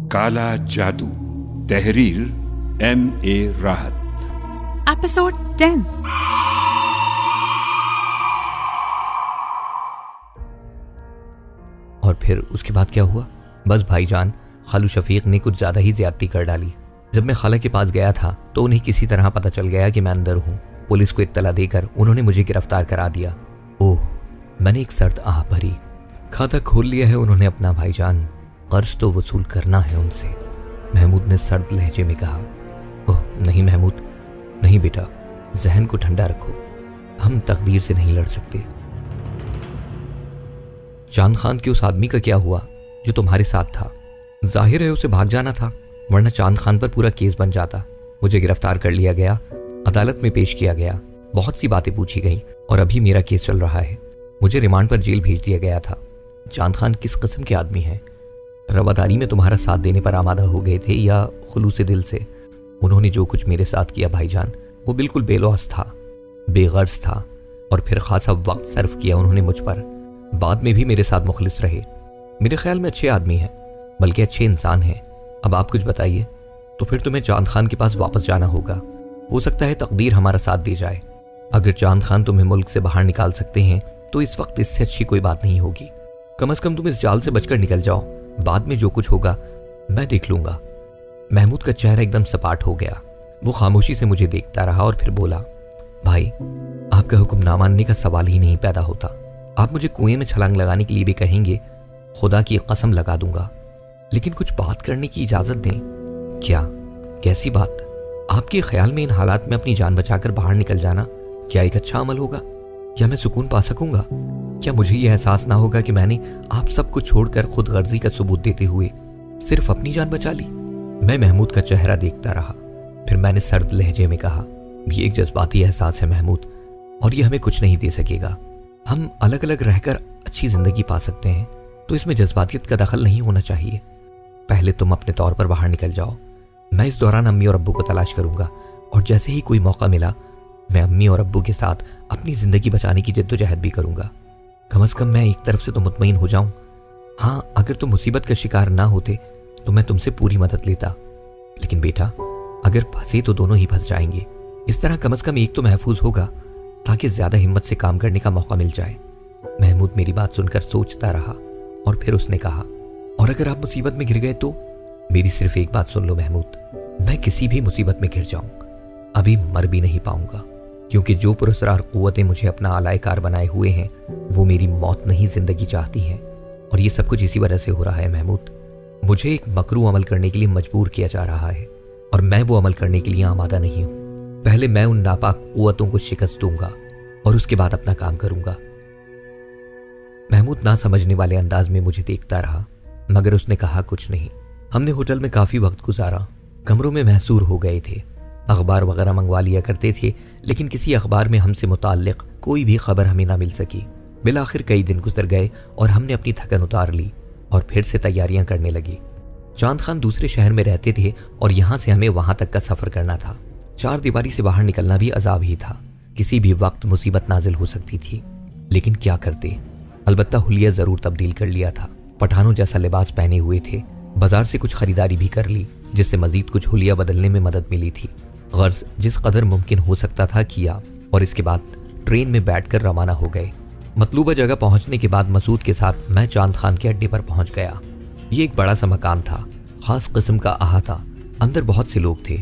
काला जादू, तहरीर M.A. राहत। एपिसोड 10। और फिर उसके बाद क्या हुआ? बस भाईजान, खालू शफीक ने कुछ ज्यादा ही ज्यादती कर डाली। जब मैं खाला के पास गया था तो उन्हें किसी तरह पता चल गया कि मैं अंदर हूँ। पुलिस को इत्तला देकर उन्होंने मुझे गिरफ्तार करा दिया। ओह, मैंने एक सर्द आह भरी। खाता खोल लिया है उन्होंने अपना भाईजान, कर्ज तो वसूल करना है उनसे, महमूद ने सर्द लहजे में कहा। ओह नहीं महमूद, नहीं बेटा, जहन को ठंडा रखो, हम तकदीर से नहीं लड़ सकते। चांद खान के उस आदमी का क्या हुआ जो तुम्हारे साथ था? जाहिर है उसे भाग जाना था, वरना चांद खान पर पूरा केस बन जाता। मुझे गिरफ्तार कर लिया गया, अदालत में पेश किया गया, बहुत सी बातें पूछी गई और अभी मेरा केस चल रहा है। मुझे रिमांड पर जेल भेज दिया गया था। चांद खान किस किस्म के आदमी हैं? रवादारी में तुम्हारा साथ देने पर आमादा हो गए थे या खुलूस दिल से? उन्होंने जो कुछ मेरे साथ किया भाईजान, वो बिल्कुल बेलौस था, बेगर्ज था, और फिर खासा वक्त सर्फ किया उन्होंने मुझ पर। बाद में भी मेरे साथ मुखलिस रहे। मेरे ख्याल में अच्छे आदमी हैं, बल्कि अच्छे इंसान हैं। अब आप कुछ बताइए। तो फिर तुम्हें चांद खान के पास वापस जाना होगा। हो सकता है तकदीर हमारा साथ दे जाए। अगर चांद खान तुम्हें मुल्क से बाहर निकाल सकते हैं तो इस वक्त इससे अच्छी कोई बात नहीं होगी। कम से कम तुम इस जाल से बचकर निकल जाओ, बाद में जो कुछ होगा मैं देख लूंगा। महमूद का चेहरा एकदम सपाट हो गया। वो खामोशी से मुझे देखता रहा और फिर बोला, भाई आपका हुक्म ना मानने का सवाल ही नहीं पैदा होता। आप मुझे कुएं में छलांग लगाने के लिए भी कहेंगे, खुदा की कसम लगा दूंगा, लेकिन कुछ बात करने की इजाजत दें। क्या? कैसी बात? आपके ख्याल में इन हालात में अपनी जान बचाकर बाहर निकल जाना क्या एक अच्छा अमल होगा? क्या मैं सुकून पा सकूंगा? क्या मुझे यह एहसास ना होगा कि मैंने आप सब कुछ छोड़कर खुद गर्जी का सबूत देते हुए सिर्फ अपनी जान बचा ली? मैं महमूद का चेहरा देखता रहा। फिर मैंने सर्द लहजे में कहा, ये एक जज्बाती एहसास है महमूद, और ये हमें कुछ नहीं दे सकेगा। हम अलग अलग रहकर अच्छी जिंदगी पा सकते हैं, तो इसमें जज्बातियत का दखल नहीं होना चाहिए। पहले तुम अपने तौर पर बाहर निकल जाओ, मैं इस दौरान अम्मी और अब्बू को तलाश करूंगा, और जैसे ही कोई मौका मिला मैं अम्मी और अब्बू के साथ अपनी जिंदगी बचाने की जद्दोजहद भी करूंगा। कम से कम मैं एक तरफ से तो मुतमईन हो जाऊं। हाँ, अगर तुम मुसीबत का शिकार ना होते तो मैं तुमसे पूरी मदद लेता, लेकिन बेटा अगर फंसे तो दोनों ही फंस जाएंगे। इस तरह कम से कम एक तो महफूज होगा, ताकि ज्यादा हिम्मत से काम करने का मौका मिल जाए। महमूद मेरी बात सुनकर सोचता रहा और फिर उसने कहा, और अगर आप मुसीबत में घिर गए तो? मेरी सिर्फ एक बात सुन लो महमूद, मैं किसी भी मुसीबत में घिर जाऊं अभी मर भी नहीं पाऊंगा, क्योंकि जो पुरस्कार कुव्वतें मुझे अपना आलायकार बनाए हुए हैं वो मेरी मौत नहीं जिंदगी चाहती हैं, और ये सब कुछ इसी वजह से हो रहा है महमूद। मुझे एक मकरू अमल करने के लिए मजबूर किया जा रहा है और मैं वो अमल करने के लिए आमादा नहीं हूं। पहले मैं उन नापाक कुव्वतों को शिकस्त दूंगा और उसके बाद अपना काम करूंगा। महमूद ना समझने वाले अंदाज में मुझे देखता रहा, मगर उसने कहा कुछ नहीं। हमने होटल में काफी वक्त गुजारा, कमरों में महसूर हो गए थे, अखबार वगैरह मंगवा लिया करते थे, लेकिन किसी अखबार में हमसे मुताल्लिक कोई भी खबर हमें ना मिल सकी। बिलाखिर कई दिन गुजर गए और हमने अपनी थकन उतार ली और फिर से तैयारियां करने लगी। चांद खान दूसरे शहर में रहते थे और यहाँ से हमें वहां तक का सफर करना था। चार दीवारी से बाहर निकलना भी अजाब ही था, किसी भी वक्त मुसीबत नाजिल हो सकती थी, लेकिन क्या करते। अलबत्ता हुलिया जरूर तब्दील कर लिया था, पठानों जैसा लिबास पहने हुए थे। बाजार से कुछ खरीदारी भी कर ली, जिससे मजीद कुछ हुलिया बदलने में मदद मिली थी। गर्ज जिस कदर मुमकिन हो सकता था किया, और इसके बाद ट्रेन में बैठकर रवाना हो गए। मतलूबा जगह पहुंचने के बाद मसूद के साथ मैं चांद खान के अड्डे पर पहुंच गया। ये एक बड़ा सा मकान था, खास किस्म का अहाता, अंदर बहुत से लोग थे।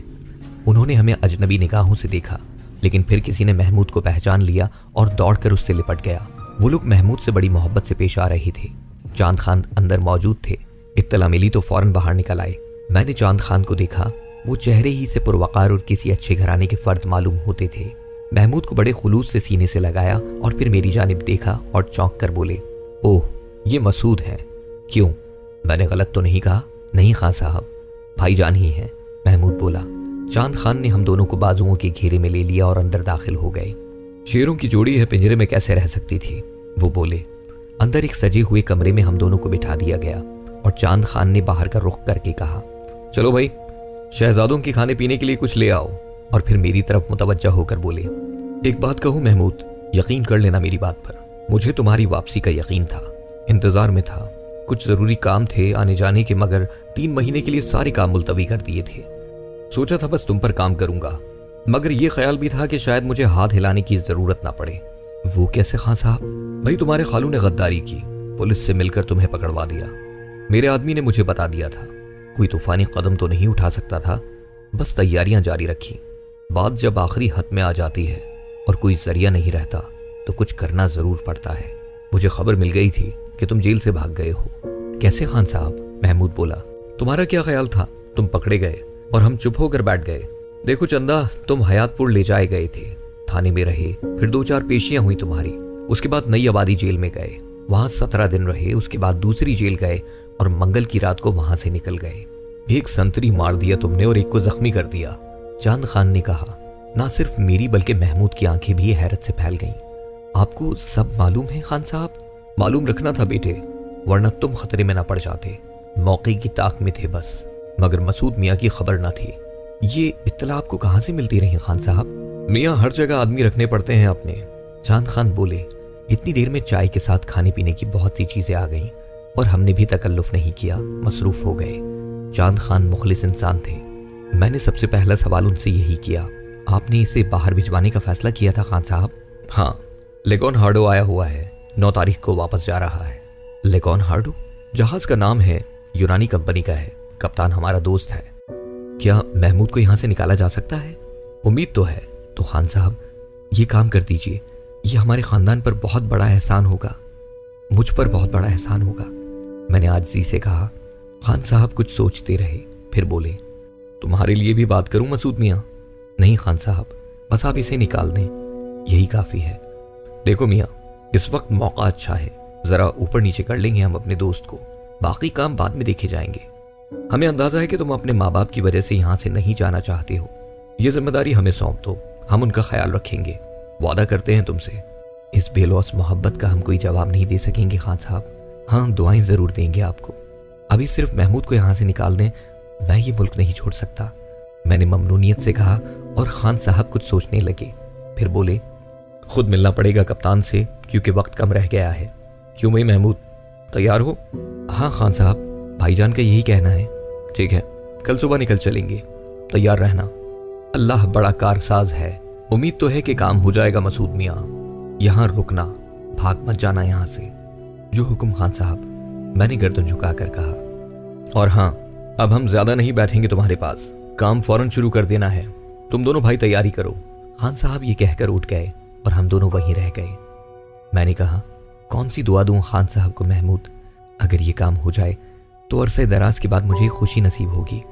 उन्होंने हमें अजनबी निगाहों से देखा, लेकिन फिर किसी ने महमूद को पहचान लिया और दौड़कर उससे लिपट गया। वो लोग महमूद से बड़ी मोहब्बत से पेश आ रहे थे। चांद खान अंदर मौजूद थे। इत्तला मिली तो फौरन बाहर निकल आए। मैंने चांद खान को देखा, वो चेहरे ही से पुरवकार और किसी अच्छे घराने के फर्द मालूम होते थे। महमूद को बड़े खुलूस से सीने से लगाया और फिर मेरी जानिब देखा और चौंक कर बोले, ओह ये मसूद हैं। क्यों, मैंने गलत तो नहीं कहा? नहीं खान साहब, भाईजान ही हैं, महमूद बोला। चांद खान ने हम दोनों को बाजुओं के घेरे में ले लिया और अंदर दाखिल हो गए। शेरों की जोड़ी है, पिंजरे में कैसे रह सकती थी, वो बोले। अंदर एक सजे हुए कमरे में हम दोनों को बिठा दिया गया और चांद खान ने बाहर का रुख करके कहा, चलो भाई शहजादों के खाने पीने के लिए कुछ ले आओ। और फिर मेरी तरफ मुतवज्जा होकर बोले, एक बात कहूं महमूद, यकीन कर लेना मेरी बात पर, मुझे तुम्हारी वापसी का यकीन था, इंतजार में था, कुछ जरूरी काम थे आने जाने के, मगर 3 महीने के लिए सारे काम मुलतवी कर दिए थे। सोचा था बस तुम पर काम करूंगा, मगर यह ख्याल भी था कि शायद मुझे हाथ हिलाने की जरूरत ना पड़े। वो कैसे खान साहब? भाई तुम्हारे खालू ने गद्दारी की, पुलिस से मिलकर तुम्हें पकड़वा दिया। मेरे आदमी ने मुझे बता दिया था, कोई तूफानी कदम तो नहीं उठा सकता था, बस तैयारियां जारी रखी। बात जब आखिरी हद में आ जाती है और कोई जरिया नहीं रहता तो कुछ करना जरूर पड़ता है। मुझे खबर मिल गई थी कि तुम जेल से भाग गए हो। कैसे खान साहब? महमूद बोला। तुम्हारा क्या ख्याल था? तुम पकड़े गए और हम चुप होकर बैठ गए। देखो चंदा, तुम हयातपुर ले जाए गए थे, थाने में रहे, फिर 2-4 पेशियां हुई तुम्हारी। उसके बाद नई आबादी जेल में गए, वहां 17 दिन रहे। उसके बाद दूसरी जेल गए और मंगल की रात को वहां से निकल गए। एक संतरी मार दिया तुमने और एक को जख्मी कर दिया। चांद खान ने कहा। ना सिर्फ मेरी बल्कि महमूद की आंखें भी हैरत से फैल गईं। आपको सब मालूम है खान साहब? मालूम रखना था बेटे, वरना तुम खतरे में ना पड़ जाते। मौके की ताक में थे बस, मगर मसूद मियाँ की खबर ना थी। ये इत्तला आपको कहाँ से मिलती रही खान साहब? मियाँ हर जगह आदमी रखने पड़ते हैं अपने। चांद खान बोले। इतनी देर में चाय के साथ खाने पीने की बहुत सी चीजें आ गईं और हमने भी तकल्लुफ नहीं किया, मसरूफ हो गए। चांद खान मुखलिस इंसान थे। मैंने सबसे पहला सवाल उनसे यही किया, आपने इसे बाहर भिजवाने का फैसला किया था खान साहब? हाँ, लेगोन हार्डो आया हुआ है, 9 तारीख को वापस जा रहा है। लेगोन हार्डो? जहाज का नाम है, यूनानी कंपनी का है, कप्तान हमारा दोस्त है। क्या महमूद को यहां से निकाला जा सकता है? उम्मीद तो है। तो खान साहब ये काम कर दीजिए, ये हमारे खानदान पर बहुत बड़ा एहसान होगा, मुझ पर बहुत बड़ा एहसान होगा। मैंने आजिज़ी से कहा। खान साहब कुछ सोचते रहे, फिर बोले, तुम्हारे लिए भी बात करूं मसूद मियाँ? नहीं खान साहब, बस आप इसे निकाल दें, यही काफी है। देखो मियाँ, इस वक्त मौका अच्छा है, जरा ऊपर नीचे कर लेंगे हम अपने दोस्त को, बाकी काम बाद में देखे जाएंगे। हमें अंदाजा है कि तुम अपने माँ बाप की वजह से यहाँ से नहीं जाना चाहते हो। ये जिम्मेदारी हमें सौंप दो, हम उनका ख्याल रखेंगे, वादा करते हैं तुमसे। इस बेलौस मोहब्बत का हम कोई जवाब नहीं दे सकेंगे खान साहब। हाँ, दुआएं जरूर देंगे आपको। अभी सिर्फ महमूद को यहाँ से निकाल दें, मैं ये मुल्क नहीं छोड़ सकता, मैंने ममनूनियत से कहा। और खान साहब कुछ सोचने लगे, फिर बोले, खुद मिलना पड़ेगा कप्तान से क्योंकि वक्त कम रह गया है। क्यों भाई महमूद, तैयार हो? हाँ खान साहब, भाईजान का यही कहना है। ठीक है, कल सुबह निकल चलेंगे, तैयार रहना। अल्लाह बड़ा कारसाज है, उम्मीद तो है कि काम हो जाएगा मसूद मियाँ। यहाँ रुकना, भाग मत जाना यहाँ से। जो हुक्म खान साहब, मैंने गर्दन झुकाकर कहा। और हाँ, अब हम ज्यादा नहीं बैठेंगे तुम्हारे पास, काम फौरन शुरू कर देना है। तुम दोनों भाई तैयारी करो। खान साहब ये कहकर उठ गए और हम दोनों वहीं रह गए। मैंने कहा, कौन सी दुआ दूं खान साहब को महमूद? अगर ये काम हो जाए तो अरसे दराज के बाद मुझे खुशी नसीब होगी,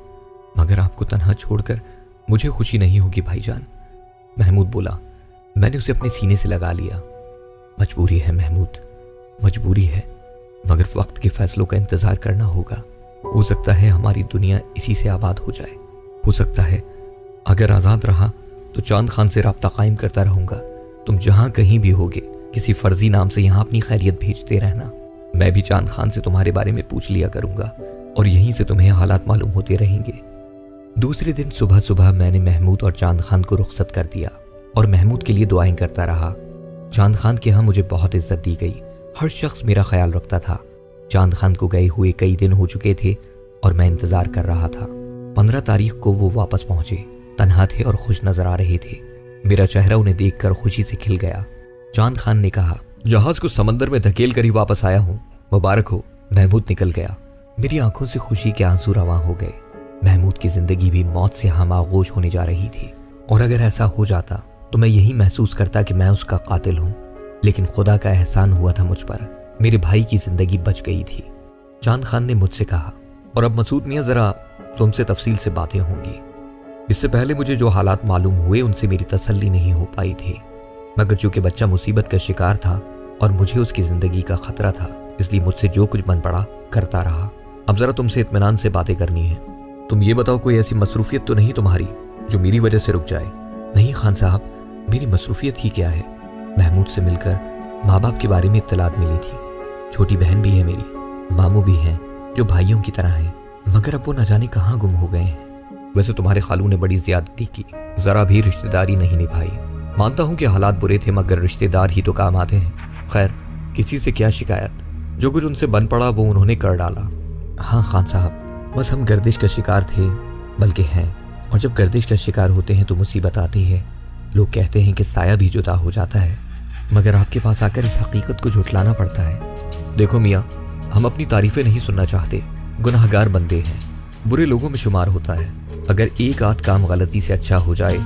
मगर आपको तन्हा छोड़कर मुझे खुशी नहीं होगी भाईजान। महमूद बोला। मैंने उसे अपने सीने से लगा लिया। मजबूरी है महमूद, मजबूरी है, मगर वक्त के फैसलों का इंतजार करना होगा। हो सकता है हमारी दुनिया इसी से आबाद हो जाए। हो सकता है अगर आजाद रहा तो चांद खान से राब्ता कायम करता रहूंगा। तुम जहां कहीं भी होगे किसी फर्जी नाम से यहां अपनी खैरियत भेजते रहना। मैं भी चांद खान से तुम्हारे बारे में पूछ लिया करूंगा और यहीं से तुम्हें हालात मालूम होते रहेंगे। दूसरे दिन सुबह सुबह मैंने महमूद और चांद खान को रुखसत कर दिया और महमूद के लिए दुआएं करता रहा। चांद खान के यहाँ मुझे बहुत इज्जत दी गई, हर शख्स मेरा ख्याल रखता था। चांद खान को गए हुए कई दिन हो चुके थे और मैं इंतजार कर रहा था। 15 तारीख को वो वापस पहुंचे, तन्हा थे और खुश नजर आ रहे थे। मेरा चेहरा उन्हें देखकर खुशी से खिल गया। चांद खान ने कहा, जहाज को समंदर में धकेल कर ही वापस आया हूँ, मुबारक हो। महमूद निकल गया। मेरी आंखों से खुशी के आंसू रवां हो गए। महमूद की जिंदगी भी मौत से हम आगोश होने जा रही थी, और अगर ऐसा हो जाता तो मैं यही महसूस करता कि मैं उसका कातिल हूँ। लेकिन खुदा का एहसान हुआ था मुझ पर, मेरे भाई की जिंदगी बच गई थी। चांद खान ने मुझसे कहा, और अब मसूद मियाँ जरा तुमसे तफसील से बातें होंगी। इससे पहले मुझे जो हालात मालूम हुए उनसे मेरी तसल्ली नहीं हो पाई थी, मगर चूंकि बच्चा मुसीबत का शिकार था और मुझे उसकी जिंदगी का खतरा था, इसलिए मुझसे जो कुछ बन पड़ा करता रहा। अब जरा तुमसे इत्मीनान से बातें करनी है। तुम ये बताओ, कोई ऐसी मसरूफियत तो नहीं तुम्हारी जो मेरी वजह से रुक जाए? नहीं खान साहब, मेरी मसरूफियत ही क्या है। महमूद से मिलकर माँ बाप के बारे में इत्तलात मिली थी। छोटी बहन भी है मेरी, मामू भी हैं जो भाइयों की तरह हैं, मगर अब वो न जाने कहाँ गुम हो गए हैं। वैसे तुम्हारे खालू ने बड़ी ज्यादती की, जरा भी रिश्तेदारी नहीं निभाई। मानता हूँ कि हालात बुरे थे, मगर रिश्तेदार ही तो काम आते हैं। खैर, किसी से क्या शिकायत, जो कुछ उनसे बन पड़ा वो उन्होंने कर डाला। हाँ खान साहब, बस हम गर्दिश का शिकार थे, बल्कि हैं, और जब गर्दिश का शिकार होते हैं तो मुसीबत आती है। लोग कहते हैं कि साया भी जुदा हो जाता है, मगर आपके पास आकर इस हकीकत को झुठलाना पड़ता है। देखो मियाँ, हम अपनी तारीफें नहीं सुनना चाहते, गुनाहगार बंदे हैं, बुरे लोगों में शुमार होता है। अगर एक आध काम गलती से अच्छा हो जाए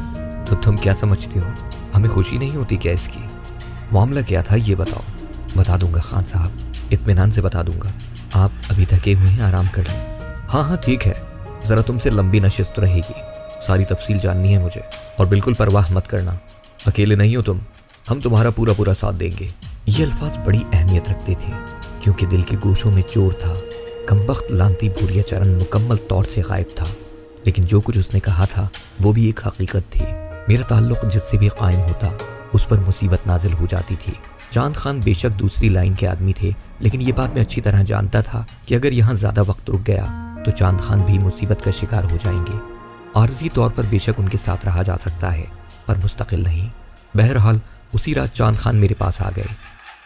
तो तुम क्या समझते हो, हमें खुशी नहीं होती क्या इसकी? मामला क्या था ये बताओ। बता दूंगा खान साहब, इत्मीनान से बता दूंगा। आप अभी थके हुए हैं, आराम कर लें। हाँ हाँ ठीक है, ज़रा तुमसे लंबी नशिस्त रहेगी, सारी तफसील जाननी है मुझे, और बिल्कुल परवाह मत करना, अकेले नहीं हो तुम, हम तुम्हारा पूरा पूरा साथ देंगे। ये अल्फाज बड़ी अहमियत रखते थे, क्योंकि दिल के गोशों में चोर था। कमबख्त लानती भूरिया चरण मुकम्मल तौर से गायब था, लेकिन जो कुछ उसने कहा था वो भी एक हकीकत थी। मेरा ताल्लुक जिससे भी कायम होता उस पर मुसीबत नाजिल हो जाती थी। चांद खान बेशक दूसरी लाइन के आदमी थे, लेकिन ये बात मैं अच्छी तरह जानता था कि अगर यहाँ ज़्यादा वक्त रुक गया तो चांद खान भी मुसीबत का शिकार हो जाएंगे। आर्जी तौर पर बेशक उनके साथ रहा जा सकता है, पर मुस्तकिल नहीं। बहरहाल उसी रात चांद खान मेरे पास आ गए,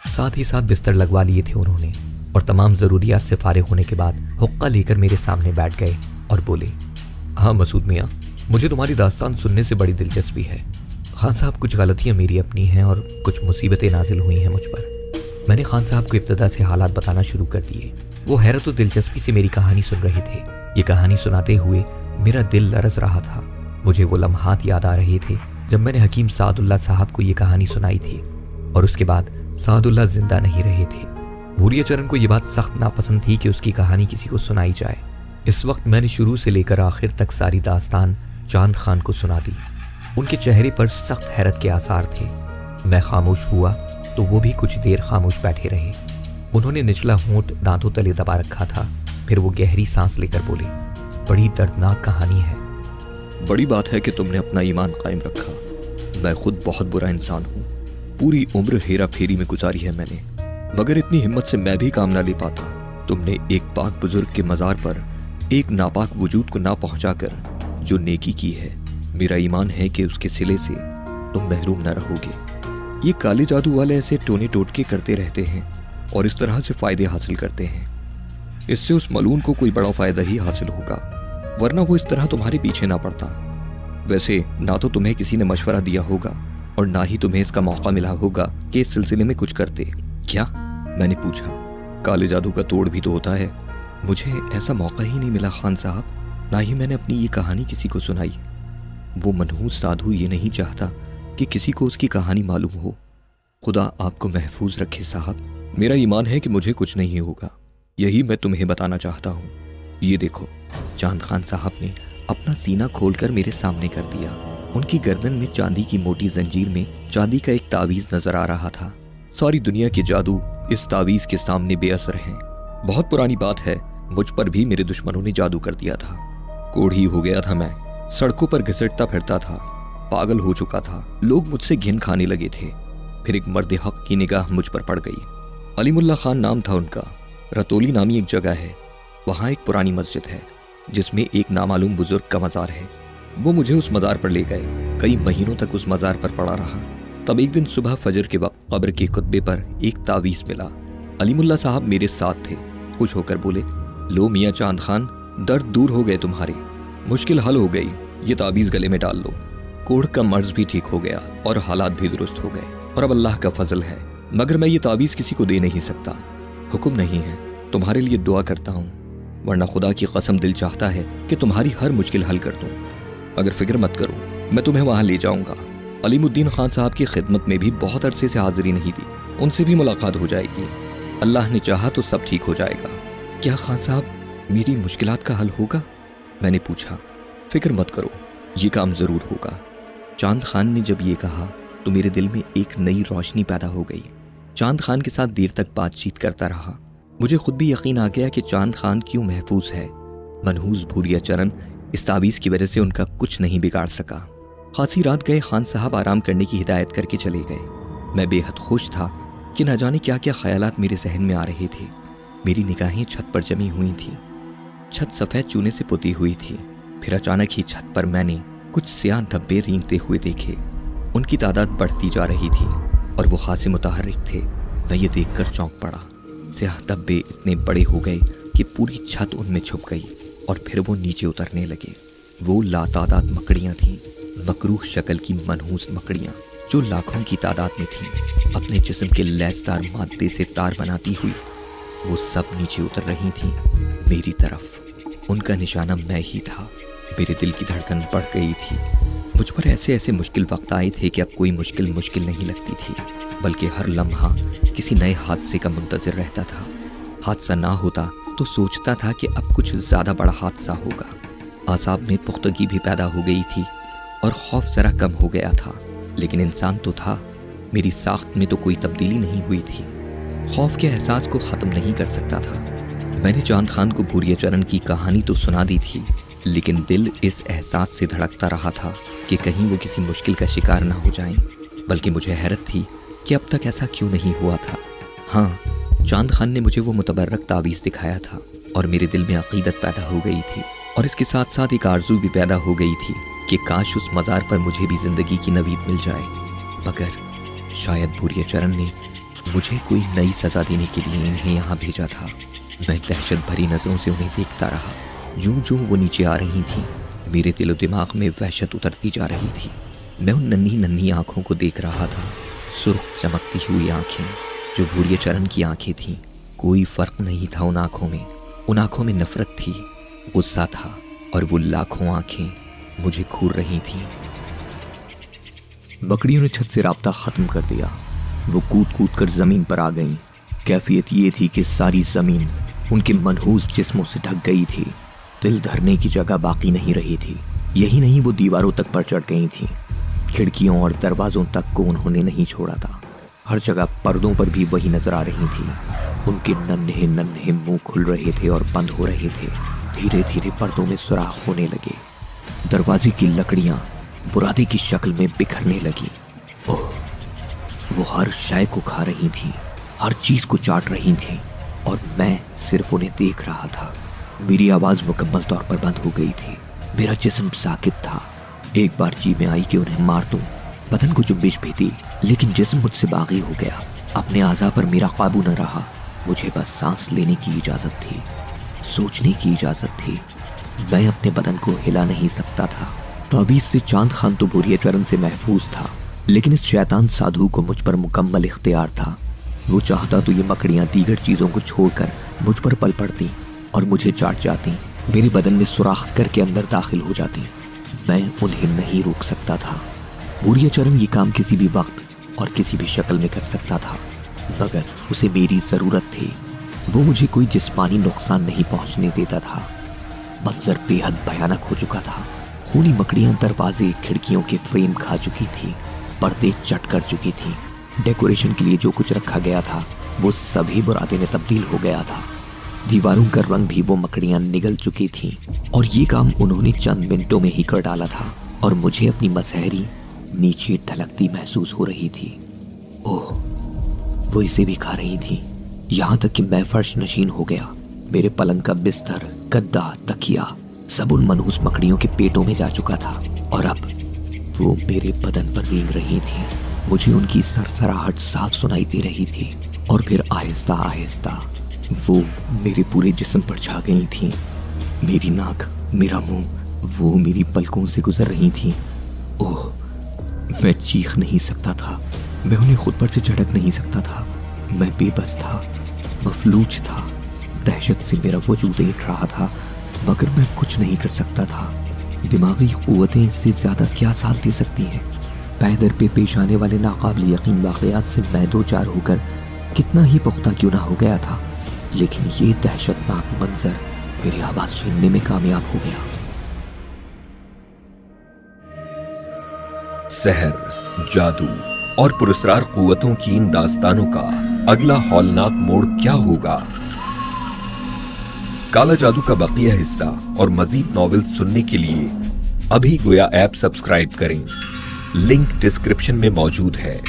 साथ ही साथ बिस्तर लगवा लिए थे उन्होंने, और तमाम ज़रूरियात से फारिग होने के बाद हुक्का लेकर मेरे सामने बैठ गए और बोले, हाँ मसूद मियाँ, मुझे तुम्हारी दास्तान सुनने से बड़ी दिलचस्पी है। खान साहब, कुछ गलतियाँ मेरी अपनी हैं और कुछ मुसीबतें नाजिल हुई हैं मुझ पर। मैंने खान साहब को इब्तदा से हालात बताना शुरू कर दिए। वो हैरत और दिलचस्पी से मेरी कहानी सुन रहे थे। ये कहानी सुनाते हुए मेरा दिल लरज़ रहा था। मुझे वो लम्हात याद आ रहे थे जब मैंने हकीम सादुल्लाह साहब को ये कहानी सुनाई थी, और उसके बाद सादुल्लाह जिंदा नहीं रहे थे। भूरिया चरण को ये बात सख्त नापसंद थी कि उसकी कहानी किसी को सुनाई जाए। इस वक्त मैंने शुरू से लेकर आखिर तक सारी दास्तान चांद खान को सुना दी। उनके चेहरे पर सख्त हैरत के आसार थे। मैं खामोश हुआ तो वो भी कुछ देर खामोश बैठे रहे। उन्होंने निचला होंठ दांतों तले दबा रखा था। फिर वो गहरी सांस लेकर बोले, बड़ी दर्दनाक कहानी है। बड़ी बात है कि तुमने अपना ईमान कायम रखा। मैं खुद बहुत बुरा इंसान हूँ, पूरी उम्र हेरा फेरी में गुजारी है मैंने, मगर इतनी हिम्मत से मैं भी काम ना ले पाता। तुमने एक पाक बुजुर्ग के मज़ार पर एक नापाक वजूद को ना पहुंचाकर जो नेकी की है, मेरा ईमान है कि उसके सिले से तुम महरूम न रहोगे। ये काले जादू वाले ऐसे टोने टोटके करते रहते हैं और इस तरह से फायदे हासिल करते हैं। इससे उस मलून को कोई बड़ा फायदा ही हासिल होगा, वरना वो इस तरह तुम्हारे पीछे ना पड़ता। वैसे ना तो तुम्हें किसी ने मशवरा दिया होगा और ना ही तुम्हें इसका मौका मिला होगा कि इस सिलसिले में कुछ करते। क्या? मैंने पूछा। काले जादू का तोड़ भी तो होता है। मुझे ऐसा मौका ही नहीं मिला खान साहब, ना ही मैंने अपनी ये कहानी किसी को सुनाई। वो मनहूस साधु ये नहीं चाहता कि किसी को उसकी कहानी मालूम हो। खुदा आपको महफूज रखे साहब। मेरा ईमान है कि मुझे कुछ नहीं होगा, यही मैं तुम्हें बताना चाहता हूँ। ये देखो। चांद खान साहब ने अपना सीना खोलकर मेरे सामने कर दिया। उनकी गर्दन में चांदी की मोटी जंजीर में चांदी का एक तावीज नजर आ रहा था। सारी दुनिया के जादू इस तावीज के सामने बेअसर हैं। बहुत पुरानी बात है, मुझ पर भी मेरे दुश्मनों ने जादू कर दिया था। कोढ़ी हो गया था मैं, सड़कों पर घिसटता फिरता था, पागल हो चुका था। लोग मुझसे घिन खाने लगे थे। फिर एक मर्द हक की निगाह मुझ पर पड़ गई। अलीमुल्ला खान नाम था उनका। रतौली नामी एक जगह है, वहाँ एक पुरानी मस्जिद है जिसमें एक नामालूम बुजुर्ग का मज़ार है। वो मुझे उस मज़ार पर ले गए। कई महीनों तक उस मज़ार पर पड़ा रहा। तब एक दिन सुबह फजर के वक्त कब्र के कुतबे पर एक तावीज़ मिला। अलीमुल्ला साहब मेरे साथ थे। खुश होकर बोले, लो मियाँ चांद खान, दर्द दूर हो गए तुम्हारे, मुश्किल हल हो गई, ये तावीज़ गले में डाल लो। कोढ़ का मर्ज भी ठीक हो गया और हालात भी दुरुस्त हो गए, और अब अल्लाह का फजल है। मगर मैं ये तावीज़ किसी को दे नहीं सकता, हुक्म नहीं है। तुम्हारे लिए दुआ करता हूँ, वरना खुदा की कसम दिल चाहता है कि तुम्हारी हर मुश्किल हल कर दूँ। अगर फिक्र मत करो, मैं तुम्हें वहाँ ले जाऊँगा। अलीमुद्दीन खान साहब की खिदमत में भी बहुत अरसे से हाजिरी नहीं दी, उनसे भी मुलाकात हो जाएगी। अल्लाह ने चाहा तो सब ठीक हो जाएगा। क्या खान साहब, मेरी मुश्किलात का हल होगा? मैंने पूछा। फिक्र मत करो, ये काम ज़रूर होगा। चांद खान ने जब ये कहा तो मेरे दिल में एक नई रोशनी पैदा हो गई। चांद खान के साथ देर तक बातचीत करता रहा। मुझे खुद भी यकीन आ गया कि चांद खान क्यों महफूज है। मनहूस भूरिया चरण इस तावीज़ की वजह से उनका कुछ नहीं बिगाड़ सका। खासी रात गए खान साहब आराम करने की हिदायत करके चले गए। मैं बेहद खुश था कि न जाने क्या क्या ख्यालात मेरे जहन में आ रहे थे। मेरी निगाहें छत पर जमी हुई थीं। छत सफ़ेद चूने से पुती हुई थी। फिर अचानक ही छत पर मैंने कुछ स्याह धब्बे रेंगते हुए देखे। उनकी तादाद बढ़ती जा रही थी और वो खासे मुतहर्रिक थे। मैं ये देखकर चौंक पड़ा। स्याह धब्बे इतने बड़े हो गए कि पूरी छत उनमें छुप गई और फिर वो नीचे उतरने लगे। वो लातादाद मकड़ियाँ थीं, मकरूह शक्ल की मनहूस मकड़ियाँ जो लाखों की तादाद में थीं। अपने जिस्म के लैसदार मादे से तार बनाती हुई वो सब नीचे उतर रही थीं मेरी तरफ। उनका निशाना मैं ही था। मेरे दिल की धड़कन बढ़ गई थी। मुझ पर ऐसे ऐसे मुश्किल वक्त आए थे कि अब कोई मुश्किल नहीं लगती थी, बल्कि हर लम्हा किसी नए हादसे का मुंतज़िर रहता था। हादसा ना होता तो सोचता था कि अब कुछ ज़्यादा बड़ा हादसा होगा। आसाब में पुख्तगी भी पैदा हो गई थी और खौफ ज़रा कम हो गया था, लेकिन इंसान तो था। मेरी साख्त में तो कोई तब्दीली नहीं हुई थी। खौफ के एहसास को ख़त्म नहीं कर सकता था। मैंने चांद खान को भूरिया चरण की कहानी तो सुना दी थी, लेकिन दिल इस एहसास से धड़कता रहा था कि कहीं वो किसी मुश्किल का शिकार ना हो जाएं। बल्कि मुझे हैरत थी कि अब तक ऐसा क्यों नहीं हुआ था। हाँ, चांद खान ने मुझे वो मुतबर्रक तावीज़ दिखाया था और मेरे दिल में अक़ीदत पैदा हो गई थी, और इसके साथ साथ एक आरज़ू भी पैदा हो गई थी कि काश उस मज़ार पर मुझे भी ज़िंदगी की नवीद मिल जाए। मगर शायद भूरिया चरण ने मुझे कोई नई सज़ा देने के लिए इन्हें यहाँ भेजा था। मैं दहशत भरी नज़रों से उन्हें देखता रहा। यूं जो वो नीचे आ रही थी, मेरे दिलो दिमाग में वहशत उतरती जा रही थी। मैं उन नन्ही नन्ही आँखों को देख रहा था, सुर्ख चमकती हुई आँखें जो भूरिया चरण की आँखें थीं। कोई फ़र्क नहीं था उन आँखों में। उन आँखों में नफ़रत थी, गुस्सा था, और वो लाखों आँखें मुझे घूर रही थीं। बकरियों ने छत से राब्ता ख़त्म कर दिया। वो कूद कूद कर ज़मीन पर आ गईं। कैफियत ये थी कि सारी ज़मीन उनके मनहूस जिस्मों से ढक गई थी। दिल धरने की जगह बाकी नहीं रही थी। यही नहीं, वो दीवारों तक पर चढ़ गई थीं। खिड़कियों और दरवाज़ों तक को उन्होंने नहीं छोड़ा था। हर जगह पर्दों पर भी वही नजर आ रही थी। उनके नन्हे नन्हे मुंह खुल रहे थे और बंद हो रहे थे। धीरे धीरे पर्दों में सुराख होने लगे। दरवाजे की लकड़ियां बुरादे की शक्ल में बिखरने लगी। ओह, वो हर शय को खा रही थी, हर चीज को चाट रही थी, और मैं सिर्फ उन्हें देख रहा था। मेरी आवाज मुकम्मल तौर पर बंद हो गई थी। मेरा जिस्म साकित था। एक बार जी में आई कि उन्हें मार दूं। बदन को जुम्बिश भी थी, लेकिन जिस्म मुझसे बागी हो गया। अपने आज़ा पर मेरा काबू न रहा। मुझे बस सांस लेने की इजाज़त थी, सोचने की इजाज़त थी। मैं अपने बदन को हिला नहीं सकता था। तावीज़ से चांद खान तो भूरिया चरण से महफूज था, लेकिन इस शैतान साधु को मुझ पर मुकम्मल इख्तियार था। वो चाहता तो ये मकड़ियाँ दीगर चीज़ों को छोड़कर मुझ पर पल पड़ती और मुझे चाट जाती, मेरे बदन में सुराख करके अंदर दाखिल हो जाती। मैं उन्हें नहीं रोक सकता था। भूरिया चरण ये काम किसी भी वक्त और किसी भी शक्ल में कर सकता था, मगर उसे मेरी ज़रूरत थी। वो मुझे कोई जिस्मानी नुकसान नहीं पहुंचने देता था। मंजर बेहद भयानक हो चुका था। खूनी मकड़ियां दरवाजे खिड़कियों के फ्रेम खा चुकी थी, पर्दे चट कर चुकी थी। डेकोरेशन के लिए जो कुछ रखा गया था वो सभी बुरादे में तब्दील हो गया था। दीवारों का रंग भी वो मकड़ियां निगल चुकी थीं, और ये काम उन्होंने चंद मिनटों में ही कर डाला था, और मुझे अपनी मसहरी नीचे ढलकती महसूस हो रही थी। ओह, वो इसे भी खा रही थी, यहाँ तक कि मैं फर्श नशीन हो गया। मेरे पलंग का बिस्तर, गद्दा, तकिया सब उन मनहूस मकड़ियों के पेटों में जा चुका था, और अब वो मेरे बदन पर रेंग रही थी। मुझे उनकी सरसराहट साफ सुनाई दे रही थी, और फिर आहिस्ता आहिस्ता वो मेरे पूरे जिस्म पर छा गई थी। मेरी नाक, मेरा मुंह, वो मेरी पलकों से गुजर रही थी। ओह, मैं चीख नहीं सकता था। मैं उन्हें खुद पर से झटक नहीं सकता था। मैं बेबस था, मफलूज था। दहशत से मेरा वजूद ऐठ रहा था, मगर मैं कुछ नहीं कर सकता था। दिमागी क़ुव्वतें इससे ज़्यादा क्या साथ दे सकती हैं? पैदर पे पेश आने वाले नाकाबिल यकीन वाक़यात से मैं दो चार होकर कितना ही पुख्ता क्यों ना हो गया था, लेकिन ये दहशतनाक मंजर मेरी आवाज़ छीनने में कामयाब हो गया। सहर, जादू और पुरस्कार कुव्वतों की इन दास्तानों का अगला हौलनाक मोड़ क्या होगा? काला जादू का बकिया हिस्सा और मजीद नॉवेल सुनने के लिए अभी गोया ऐप सब्सक्राइब करें। लिंक डिस्क्रिप्शन में मौजूद है।